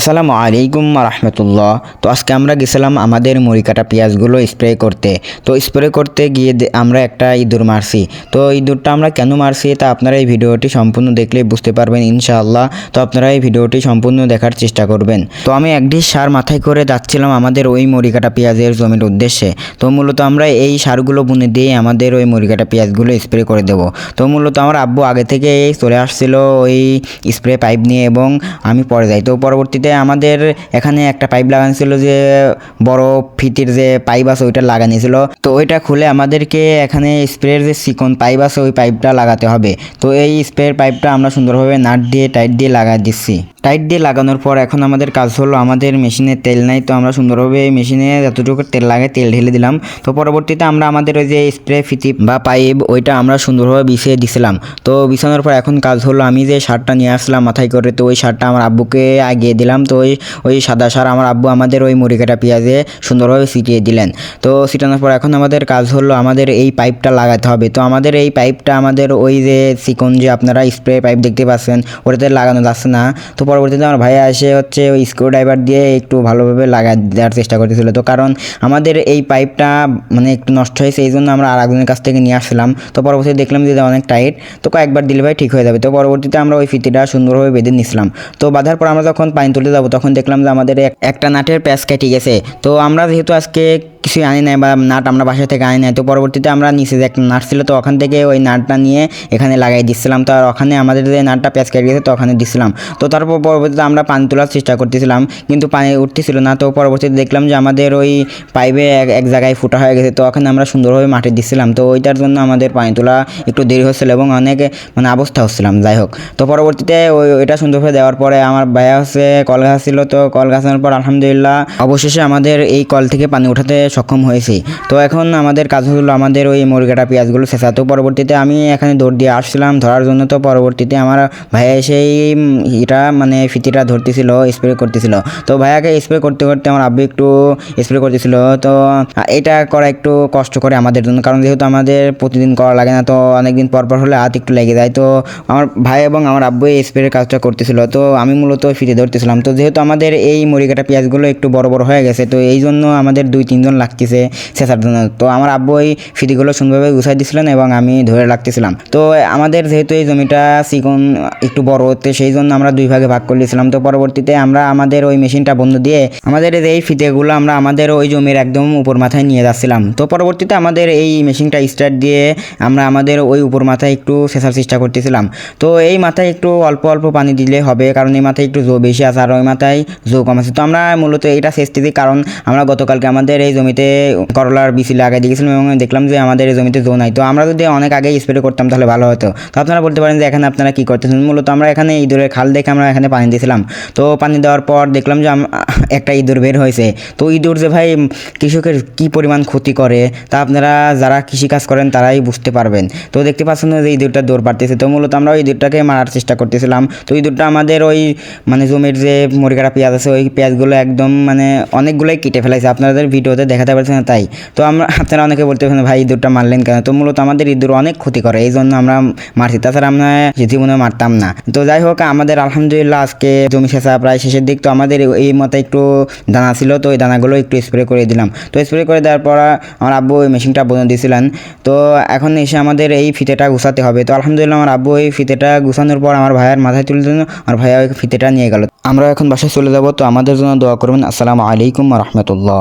আসসালামু আলাইকুম রাহমাতুল্লাহ। তো আজকে আমরা গেছিলাম আমাদের মুড়ি কাটা পেঁয়াজগুলো স্প্রে করতে। তো স্প্রে করতে গিয়ে আমরা একটা ইঁদুর মারছি। তো ইঁদুরটা আমরা কেন মারছি তা আপনারা এই ভিডিওটি সম্পূর্ণ দেখলে বুঝতে পারবেন ইনশাআল্লাহ। তো আপনারা এই ভিডিওটি সম্পূর্ণ দেখার চেষ্টা করবেন। তো আমি এক ডিশ সার মাথায় করে যাচ্ছিলাম আমাদের ওই মুড়ি কাটা পেঁয়াজের জমির উদ্দেশ্যে। তো মূলত আমরা এই সারগুলো বুনে দিয়ে আমাদের ওই মুড়ি কাটা পেঁয়াজগুলো স্প্রে করে দেব। তো মূলত আমার আব্বু আগে থেকে চলে আসছিল ওই স্প্রে পাইপ নিয়ে এবং আমি পরে যাই। তো পরবর্তীতে আমাদের এখানে একটা পাইপ লাগানো ছিল, যে বড় ফিতির যে পাইপ আছে ওইটা লাগানো ছিল। তো ওইটা খুলে আমাদেরকে এখানে স্প্রের যে চিকন পাইপ আছে ওই পাইপটা লাগাতে হবে। তো এই স্প্রের পাইপটা আমরা সুন্দরভাবে নাট দিয়ে টাইট দিয়ে লাগাই দিচ্ছি। টাইট দিয়ে লাগানোর পর এখন আমাদের কাজ হলো, আমাদের মেশিনে তেল নাই, তো আমরা সুন্দরভাবে মেশিনে যতটুকু তেল লাগে তেল ঢেলে দিলাম। তো পরবর্তীতে আমরা আমাদের ওই যে স্প্রে ফিতি বা পাইপ ওইটা আমরা সুন্দরভাবে বিছিয়ে দিছিলাম। তো বিছানোর পর এখন কাজ হলো, আমি যে সারটা নিয়ে আসলাম মাথায় করে, তো ওই সারটা আমার আব্বুকে আগিয়ে দিলাম। তো ওই সাদা সার আমার আব্বু আমাদের ওই মুড়ি কাটা পেঁয়াজে সুন্দরভাবে ছিটিয়ে দিলেন। তো ছিটানোর পর এখন আমাদের কাজ হলো আমাদের এই পাইপটা লাগাতে হবে। তো আমাদের এই পাইপটা আমাদের ওই যে চিকন যে আপনারা স্প্রে পাইপ দেখতে পাচ্ছেন ওটাতে লাগানো যাচ্ছে না। তো পরবর্তীতে আমার ভাইয়া এসে হচ্ছে ওই স্ক্রু ড্রাইভার দিয়ে একটু ভালোভাবে লাগা দেওয়ার চেষ্টা করতেছিল। তো কারণ আমাদের এই পাইপটা মানে একটু নষ্ট হয়েছে, এই জন্য আমরা আর একজনের কাছ থেকে নিয়ে আসলাম। তো পরবর্তীতে দেখলাম যে অনেক টাইট, তো কয়েকবার দিলে ভাই ঠিক হয়ে যাবে। তো পরবর্তীতে আমরা ওই ফিতিটা সুন্দরভাবে বেঁধে নিছিলাম। তো বাঁধার পর আমরা যখন পানি তুলতে যাবো তখন দেখলাম যে আমাদের একটা নাটের প্যাচ কেটে গেছে। তো আমরা যেহেতু আজকে কিছুই আনি নাই বা নাট আমরা বাসা থেকে আনি নাই, তো পরবর্তীতে আমরা নিচে যে একটা নাট ছিল তো ওখান থেকে ওই নাটটা নিয়ে এখানে লাগাই দিচ্ছিলাম। তো আর ওখানে আমাদের যে নাটটা প্যাচ কেটে গেছে তো ওখানে দিচ্ছিলাম। তো তারপর পরবর্তীতে আমরা পানি তোলার চেষ্টা করতেছিলাম কিন্তু পানি উঠতেছিল না। তো পরবর্তীতে দেখলাম যে আমাদের ওই পাইপে এক জায়গায় ফুটা হয়ে গেছে, তো ওখানে আমরা সুন্দরভাবে মাটি দিচ্ছিলাম। তো ওইটার জন্য আমাদের পানি তোলা একটু দেরি হচ্ছিল এবং অনেক মানে অবস্থা হচ্ছিলাম, যাই হোক। তো পরবর্তীতে ওইটা সুন্দরভাবে দেওয়ার পরে আমার ভাইয়া হচ্ছে কল ঘাসছিল। তো কল ঘাসানোর পর আলহামদুলিল্লাহ অবশেষে আমাদের এই কল থেকে পানি উঠাতে সক্ষম হয়েছি। তো এখন আমাদের কাজ হলো আমাদের ওই মুড়ি কাটা পেঁয়াজগুলো ছেঁচা। তো পরবর্তীতে আমি এখানে দৌড় দিয়ে আসছিলাম ধরার জন্য। তো পরবর্তীতে আমার ভাইয়া এসে এটা মানে ফিতিটা ধরতেছিল, স্প্রে করতেছিল। তো ভাইয়াকে স্প্রে করতে করতে আমার আব্বু একটু স্প্রে করতেছিল। তো এটা করা একটু কষ্ট করে আমাদের জন্য, কারণ যেহেতু আমাদের প্রতিদিন করা লাগে না, তো অনেকদিন পর পর হলে হাত একটু লেগে যায়। তো আমার ভাই এবং আমার আব্বু এই স্প্রের কাজটা করতেছিল, তো আমি মূলত ফিতে ধরতেছিলাম। তো যেহেতু আমাদের এই মুড়ি কাটা পেঁয়াজগুলো একটু বড় বড় হয়ে গেছে, তো এই জন্য আমাদের 2-3 জন লাগতেছে ছেঁচার জন্য। তো আমার আব্বু এই ফিতিগুলো সুন্দরভাবে গুছাই দিচ্ছিলেন এবং আমি ধরে রাখতেছিলাম। তো আমাদের যেহেতু এই জমিটা চিকন একটু বড় হতে, সেই জন্য আমরা 2 ভাগে ভাগ করে দিয়েছিলাম। তো পরবর্তীতে আমরা আমাদের ওই মেশিনটা বন্ধ দিয়ে আমাদের এই ফিতেগুলো আমরা আমাদের ওই জমির একদম উপর মাথায় নিয়ে যাচ্ছিলাম। তো পরবর্তীতে আমাদের এই মেশিনটা স্টার্ট দিয়ে আমরা আমাদের ওই উপর মাথায় একটু ছেঁচার চেষ্টা করতেছিলাম। তো এই মাথায় একটু অল্প অল্প পানি দিলে হবে, কারণ এই মাথায় একটু জো বেশি আছে আর ওই মাথায় জো কম আছে। তো আমরা মূলত এটা সেচতেছি, কারণ আমরা গতকালকে আমাদের এই জমিতে করলার বিচি লাগাই দিয়েছিলাম এবং দেখলাম যে আমাদের এই জমিতে জো নাই। তো আমরা যদি অনেক আগে স্প্রে করতাম তাহলে ভালো হতো। তো আপনারা বলতে পারেন যে এখানে আপনারা কী করতেছেন। মূলত আমরা এখানে ইঁদুরের খাল দেখে আমরা এখানে পানি দিয়েছিলাম। তো পানি দেওয়ার পর দেখলাম যে একটা ইঁদুর বের হয়েছে। তো ইঁদুর যে ভাই কৃষকের কী পরিমাণ ক্ষতি করে তা আপনারা যারা কৃষিকাজ করেন তারাই বুঝতে পারবেন। তো দেখতে পাচ্ছেন যে ইঁদুরটা দৌড় পারতেছে। তো মূলত আমরা ওই ইঁদুরটাকে মারার চেষ্টা করতেছিলাম। তো ইঁদুরটা আমাদের ওই মানে জমির যে মুড়ি কাটা পেঁয়াজ আছে ওই পেঁয়াজগুলো একদম মানে অনেকগুলোই কেটে ফেলাইছে, আপনাদের ভিডিওতে দেখাতে পারছেন না। তাই তো আপনারা অনেকে বলতে পারেন ভাই ইঁদুরটা মারলেন কেন। তো মূলত আমাদের ইঁদুর অনেক ক্ষতি করে, এই জন্য আমরা মারছি, তাছাড়া আমরা জীবনে মারতাম না। তো যাই হোক, আমাদের আলহামদুলিল্লাহ আজকে জমি ছেঁচা প্রায় শেষের দিক। তো আমাদের এই মতো একটু দানা ছিল, তো ওই দানাগুলো একটু স্প্রে করে দিলাম। তো স্প্রে করে দেওয়ার পর আমার আব্বু ওই মেশিনটা বনে দিয়েছিলেন। তো এখন এসে আমাদের এই ফিতেটা গুছাতে হবে। তো আলহামদুলিল্লাহ আমার আব্বু এই ফিতেটা গুছানোর পর আমার ভাইয়ের মাথায় তুলে দিল, আর ভাইয়া ওই ফিতেটা নিয়ে গেল। আমরা এখন বাসায় চলে যাব। তো আমাদের জন্য দোয়া করবেন। আসসালামু আলাইকুম রাহমাতুল্লাহ।